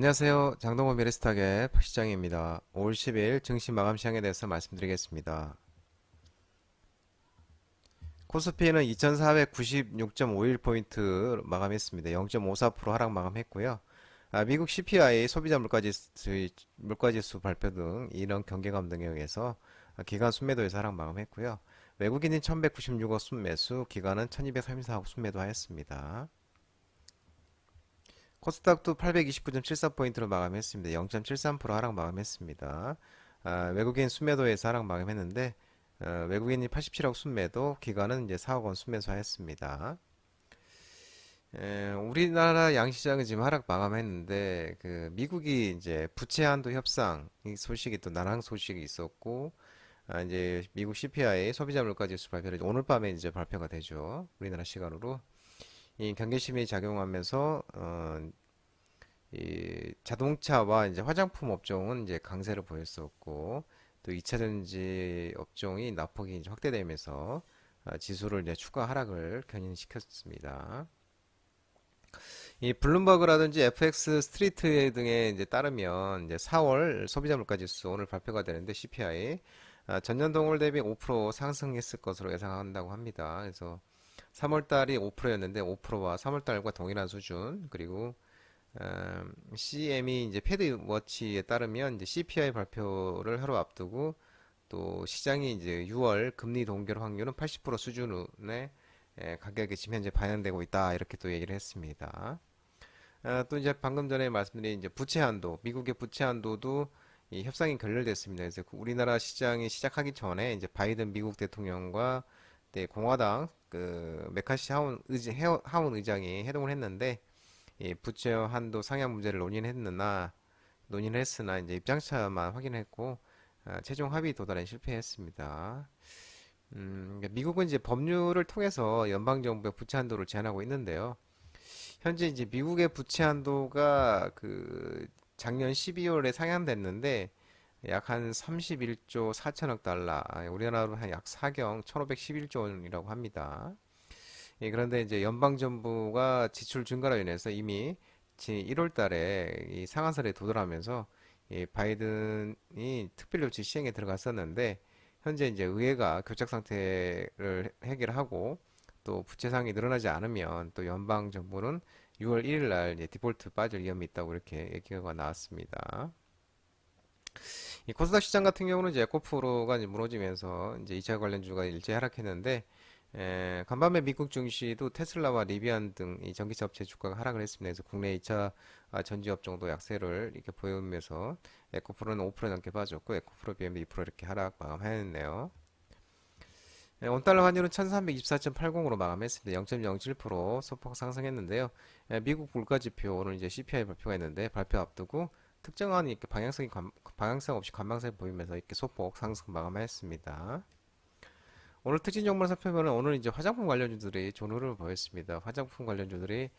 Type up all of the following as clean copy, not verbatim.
안녕하세요. 장동건 미래스탁의 시장입니다. 5월 10일 증시 마감 시황에 대해서 말씀드리겠습니다. 코스피는 2496.51포인트 마감했습니다. 0.54% 하락 마감했고요. 미국 CPI 소비자 물가지수 발표 등 이런 경계감 등에 의해서 기관 순매도에서 하락 마감했고요. 외국인인 1196억 순매수, 기관은 1234억 순매도 하였습니다. 코스닥도 829.74포인트로 마감했습니다. 0.73% 하락 마감했습니다. 외국인 순매도에서 하락 마감했는데 외국인이 87억 순매도, 기관은 이제 4억 원 순매수하였습니다. 우리나라 양시장은 지금 하락 마감했는데 그 미국이 이제 부채 한도 협상 이 소식이 또 나랑 소식이 있었고, 이제 미국 CPI 소비자 물가 지수 발표를 오늘 밤에 이제 발표가 되죠. 우리나라 시간으로. 이 경계심이 작용하면서 이 자동차와 이제 화장품 업종은 이제 강세를 보였었고, 또 2차 전지 업종이 낙폭이 이제 확대되면서 지수를 이제 추가 하락을 견인시켰습니다. 이 블룸버그라든지 FX 스트리트 등에 이제 따르면 이제 4월 소비자 물가 지수 오늘 발표가 되는데 CPI 전년 동월 대비 5% 상승했을 것으로 예상한다고 합니다. 그래서 3월 달이 5%였는데 5%와 3월 달과 동일한 수준, 그리고 CM이 이제 패드워치에 따르면 이제 CPI 발표를 하루 앞두고 또 시장이 이제 6월 금리 동결 확률은 80% 수준의 가격이 지금 현재 반영되고 있다, 이렇게 또 얘기를 했습니다. 또 이제 방금 전에 말씀드린 이제 부채 한도, 미국의 부채 한도도 이 협상이 결렬됐습니다. 그래서 그 우리나라 시장이 시작하기 전에 이제 바이든 미국 대통령과 공화당 그 메카시 하원 의장이 회동을 했는데, 이 부채 한도 상향 문제를 논의를 했으나 이제 입장차만 확인했고, 최종 합의 도달에 실패했습니다. 그러니까 미국은 이제 법률을 통해서 연방 정부의 부채 한도를 제한하고 있는데요. 현재 이제 미국의 부채 한도가 그 작년 12월에 상향됐는데 약 한 31조 4천억 달러, 우리나라로 한 약 4경 1511조 원이라고 합니다. 예, 그런데 이제 연방 정부가 지출 증가로 인해서 이미 1월 달에 이 상한선에 도달하면서 이 바이든이 특별조치 시행에 들어갔었는데, 현재 이제 의회가 교착 상태를 해결하고 또 부채 상이 늘어나지 않으면 또 연방 정부는 6월 1일 날 이제 디폴트 빠질 위험이 있다고 이렇게 얘기가 나왔습니다. 이 코스닥 시장 같은 경우는 이제 에코프로가 이제 무너지면서 이제 2차 관련주가 일제 하락했는데, 간밤에 미국 증시도 테슬라와 리비안 등 이 전기차 업체 주가가 하락을 했습니다. 그래서 국내 2차 전지 업종도 약세를 이렇게 보이면서 에코프로는 5% 넘게 빠졌고, 에코프로 BM도 2% 이렇게 하락 마감했네요. 원달러 환율은 1324.80으로 마감했습니다. 0.07% 소폭 상승했는데요. 미국 물가지표 오늘 이제 CPI 발표가 있는데 발표 앞두고 특정한 이렇게 방향성 없이 관망세 보이면서 이렇게 소폭 상승 마감했습니다. 오늘 특징 종목을 살펴보면 오늘 이제 화장품 관련주들이 좋은 흐름을 보였습니다. 화장품 관련주들이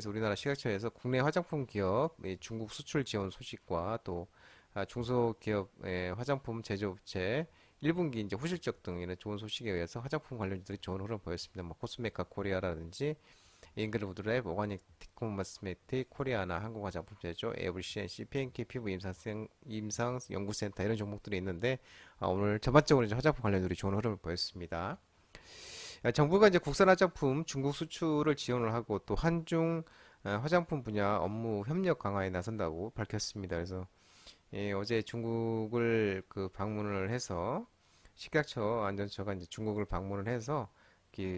우리나라 식약처에서 국내 화장품 기업 중국 수출 지원 소식과 또 중소기업의 화장품 제조업체 1분기 이제 후실적 등 이런 좋은 소식에 의해서 화장품 관련주들이 좋은 흐름을 보였습니다. 뭐 코스메카 코리아라든지 잉그루드랩, 오가닉 티코마스메틱, 코리아나, 한국화장품제조, 에브리시엔시, PNK 피부 임상 연구센터 이런 종목들이 있는데, 오늘 전반적으로 이제 화장품 관련들이 좋은 흐름을 보였습니다. 정부가 이제 국산 화장품 중국 수출을 지원을 하고 또 한중 화장품 분야 업무 협력 강화에 나선다고 밝혔습니다. 그래서 어제 중국을 그 방문을 해서 식약처 안전처가 이제 중국을 방문을 해서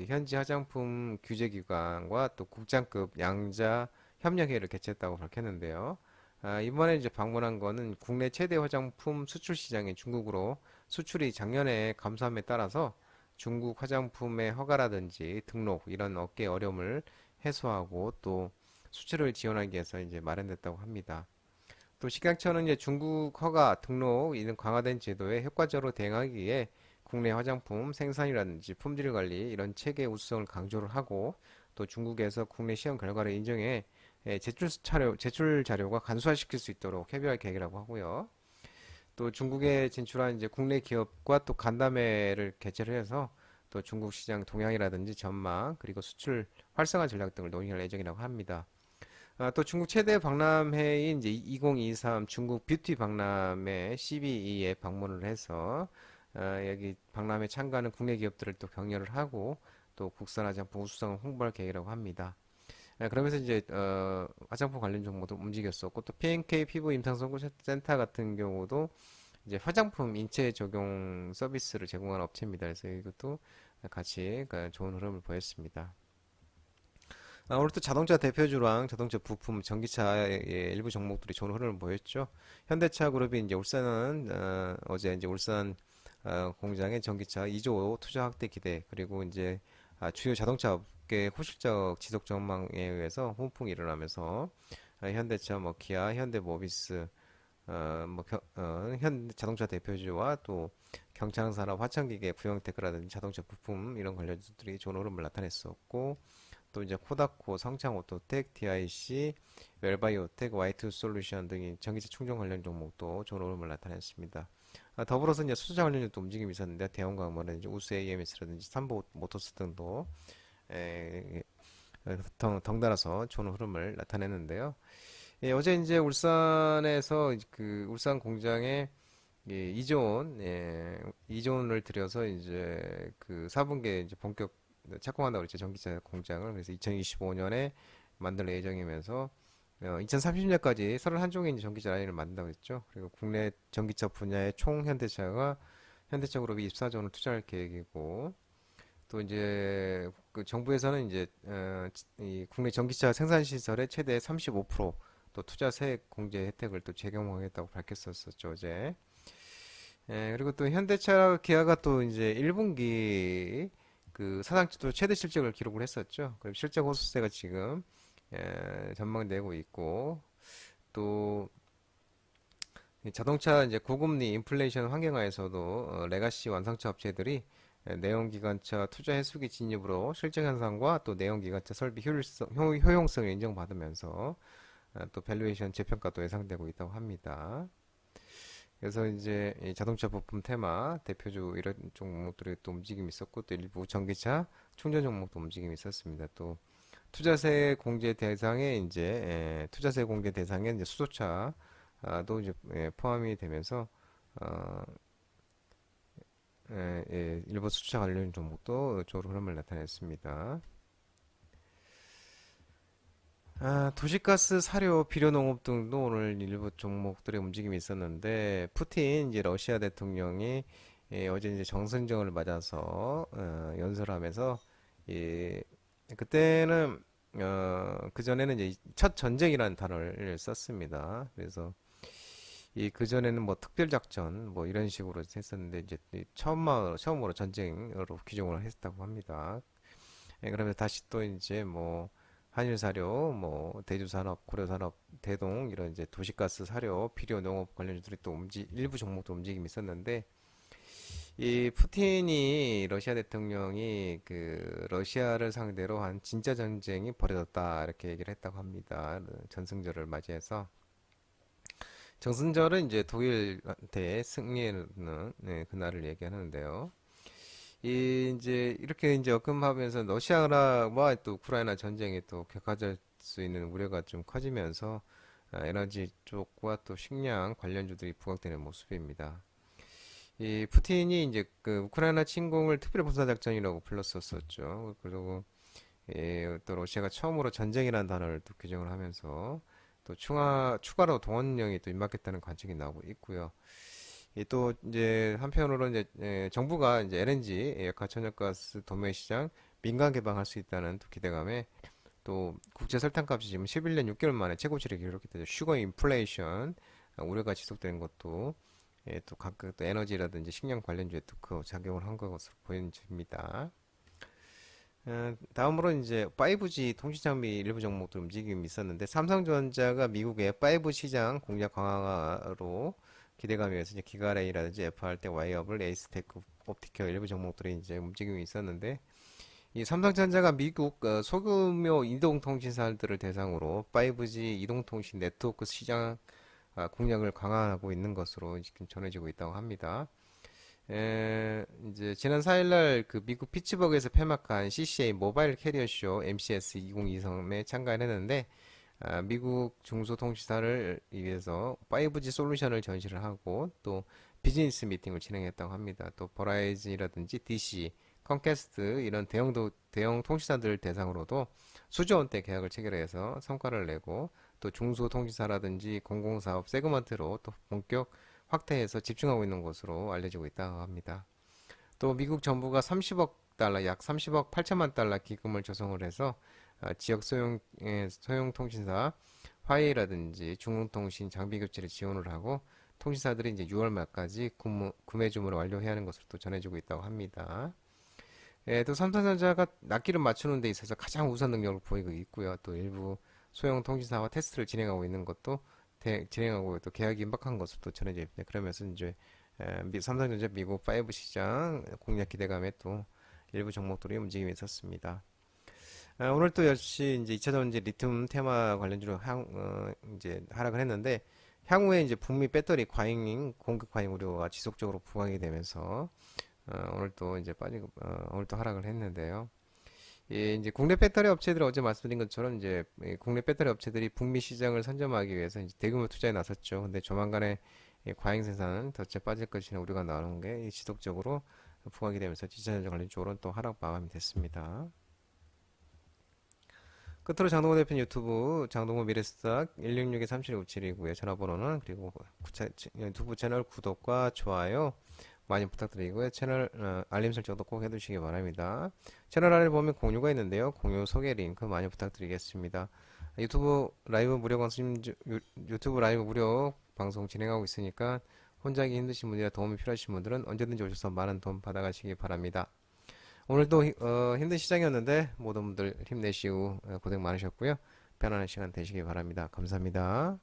현지 화장품 규제기관과 또 국장급 양자 협력회의를 개최했다고 밝혔는데요. 이번에 이제 방문한 거는 국내 최대 화장품 수출 시장인 중국으로 수출이 작년에 감소함에 따라서 중국 화장품의 허가라든지 등록 이런 업계 어려움을 해소하고 또 수출을 지원하기 위해서 이제 마련됐다고 합니다. 또 식약처는 이제 중국 허가 등록 이런 강화된 제도에 효과적으로 대응하기 위해 국내 화장품 생산이라든지 품질 관리 이런 체계 우수성을 강조를 하고, 또 중국에서 국내 시험 결과를 인정해 제출 자료가 간소화시킬 수 있도록 협의할 계획이라고 하고요. 또 중국에 진출한 이제 국내 기업과 또 간담회를 개최를 해서 또 중국 시장 동향이라든지 전망, 그리고 수출 활성화 전략 등을 논의할 예정이라고 합니다. 또 중국 최대 박람회인 이제 2023 중국 뷰티 박람회 CBE에 방문을 해서 여기 박람회 참가하는 국내 기업들을 또 격려를 하고 또 국산 화장품 우수성을 홍보할 계획이라고 합니다. 그러면서 이제 화장품 관련 정보도 움직였었고 또 P&K 피부 임상 선고 센터 같은 경우도 이제 화장품 인체 적용 서비스를 제공하는 업체입니다. 그래서 이것도 같이 좋은 흐름을 보였습니다. 오늘 또 자동차 대표주랑 자동차 부품, 전기차의 일부 종목들이 좋은 흐름을 보였죠. 현대차 그룹이 이제 울산은 어제 이제 울산 공장의 전기차 2조 투자 확대 기대 그리고 이제 주요 자동차 업계 호실적 지속 전망에 의해서 호응풍이 일어나면서 현대차, 뭐 기아, 현대모비스, 현 자동차 대표주와 또 경창산업, 화천기계, 부영테크라든지 자동차 부품 이런 관련주들이 좋은 흐름을 나타냈었고. 또 이제 코다코, 성창오토텍, DIC, 웰바이오텍, 와이트 솔루션 등이 전기차 충전 관련 종목도 좋은 흐름을 나타냈습니다. 더불어서 이제 수소차 관련주도 움직임이 있었는데 대형광물은 이제 우스 AMS라든지 삼보 모터스 등도 에, 덩달아서 좋은 흐름을 나타냈는데요. 어제 이제 울산에서 그 울산 공장에 이존, 이존을 들여서 이제 그 4분기에 이제 본격 착공한다고 그랬죠. 전기차 공장을. 그래서 2025년에 만들 예정이면서 2030년까지 31종의 이제 전기차 라인을 만든다고 했죠. 그리고 국내 전기차 분야의 총 현대차 그룹이 24조 원을 투자할 계획이고 또 이제 그 정부에서는 이제 이 국내 전기차 생산 시설의 최대 35%또 투자 세액 공제 혜택을 또 적용하겠다고 밝혔었죠, 어제. 그리고 또 현대차 기아가 또 이제 1분기 그 사상지도 최대 실적을 기록을 했었죠. 그럼 실적 호수세가 지금 전망되고 있고 또 자동차 이제 고금리 인플레이션 환경하에서도 레가시 완성차 업체들이 내연기관차 투자 해수기 진입으로 실적 향상과 또 내연기관차 설비 효용성을 인정받으면서 또 밸류에이션 재평가도 예상되고 있다고 합니다. 그래서 이제 이 자동차 부품 테마 대표주 이런 종목들이 또 움직임이 있었고 또 일부 전기차 충전 종목도 움직임이 있었습니다. 또 투자세 공제 대상에 이제 투자세 공제 대상에 이제 수소차도 이제 포함이 되면서 어, 일부 수소차 관련 종목도 좋은 흐름을 나타냈습니다. 도시가스, 사료, 비료농업 등도 오늘 일부 종목들의 움직임이 있었는데, 푸틴 이제 러시아 대통령이 어제 이제 정승정을 맞아서 연설하면서 그때는 그 전에는 이제 첫 전쟁이라는 단어를 썼습니다. 그래서 그 전에는 뭐 특별 작전 뭐 이런 식으로 했었는데 이제 처음으로 전쟁으로 규정을 했다고 합니다. 그러면 다시 또 이제 뭐 한일 사료, 뭐 대주 산업, 고려 산업, 대동 이런 이제 도시가스 사료, 비료 농업 관련주들이 또 일부 종목도 움직임이 있었는데 이 푸틴이 러시아 대통령이 그 러시아를 상대로 한 진짜 전쟁이 벌어졌다 이렇게 얘기를 했다고 합니다. 전승절을 맞이해서 정승절은 이제 독일한테 승리하는 그날을 얘기하는데요. 이 이제 이렇게 이제 언급하면서 러시아와 또 우크라이나 전쟁이 또 격화될 수 있는 우려가 좀 커지면서 에너지 쪽과 또 식량 관련주들이 부각되는 모습입니다. 이 푸틴이 이제 그 우크라이나 침공을 특별 군사작전이라고 불렀었었죠. 그리고 또 러시아가 처음으로 전쟁이라는 단어를 또 규정을 하면서 또 추가로 동원령이 또 임박했다는 관측이 나오고 있고요. 또 이제 한편으로 이제 정부가 이제 LNG 가천연가스 도매 시장 민간 개방할 수 있다는 또 기대감에 또 국제 설탕값이 지금 11년 6개월 만에 최고치를 기록했다죠. 슈거 인플레이션 우려가 지속되는 것도 또 각각 또 에너지라든지 식량 관련주에 또 그 작용을 한 것으로 보입니다. 다음으로 이제 5G 통신 장비 일부 종목도 움직임이 있었는데 삼성전자가 미국의 5 시장 공략 강화로 기대감에 의해서 이제 기가레이라든지 FRT, 와이어블, 에이스테크, 옵티컬 일부 종목들이 이제 움직임이 있었는데 이 삼성전자가 미국 소규모 이동통신사들을 대상으로 5G 이동통신 네트워크 시장 공략을 강화하고 있는 것으로 지금 전해지고 있다고 합니다. 이제 지난 4일날 그 미국 피츠버그에서 폐막한 CCA 모바일 캐리어 쇼 MCS 2023에 참가를 했는데 미국 중소통신사를 위해서 5G 솔루션을 전시를 하고 또 비즈니스 미팅을 진행했다고 합니다. 또 버라이즌이라든지 DC, 컴캐스트 이런 대형 통신사들 대상으로도 수조 원대 계약을 체결해서 성과를 내고 또 중소통신사라든지 공공사업 세그먼트로 또 본격 확대해서 집중하고 있는 것으로 알려지고 있다고 합니다. 또 미국 정부가 30억 달러, 약 30억 8천만 달러 기금을 조성을 해서 지역 소형 통신사 화웨이라든지 중흥통신 장비 교체를 지원을 하고 통신사들이 이제 6월 말까지 구매 주문을 완료해야 하는 것으로 또 전해지고 있다고 합니다. 또 삼성전자가 납기를 맞추는 데 있어서 가장 우수 능력을 보이고 있고요. 또 일부 소형 통신사와 테스트를 진행하고 있는 것도 진행하고 또 계약이 임박한 것으로 또 전해져 있습니다. 그러면서 이제 삼성전자 미국 5 시장 공략 기대감에 또 일부 종목들이 움직임이 있었습니다. 오늘 또 역시 이제 2차 전지 리튬 테마 관련주로 이제 하락을 했는데 향후에 이제 북미 배터리 공급 과잉 우려가 지속적으로 부각이 되면서 오늘 또 이제 오늘 또 하락을 했는데요. 예, 이제 국내 배터리 업체들 어제 말씀드린 것처럼 이제 국내 배터리 업체들이 북미 시장을 선점하기 위해서 이제 대규모 투자에 나섰죠. 근데 조만간에 과잉 생산은 덧째 빠질 것이라는 우려가 나오는 게 지속적으로 부각이 되면서 지자체 관련 쪽으로는 또 하락 마감이 됐습니다. 끝으로 장동호 대표님 유튜브 장동호 미래스탁 166-3757이고요. 전화번호는 그리고 유튜브 채널 구독과 좋아요 많이 부탁드리고요. 채널 알림 설정도 꼭 해두시기 바랍니다. 채널 아래 보면 공유가 있는데요. 공유 소개 링크 많이 부탁드리겠습니다. 유튜브 라이브 무료 방송 진행하고 있으니까 혼자 하기 힘드신 분이나 도움이 필요하신 분들은 언제든지 오셔서 많은 도움 받아가시기 바랍니다. 오늘도 힘든 시장이었는데 모든 분들 힘내시고 고생 많으셨고요. 편안한 시간 되시기 바랍니다. 감사합니다.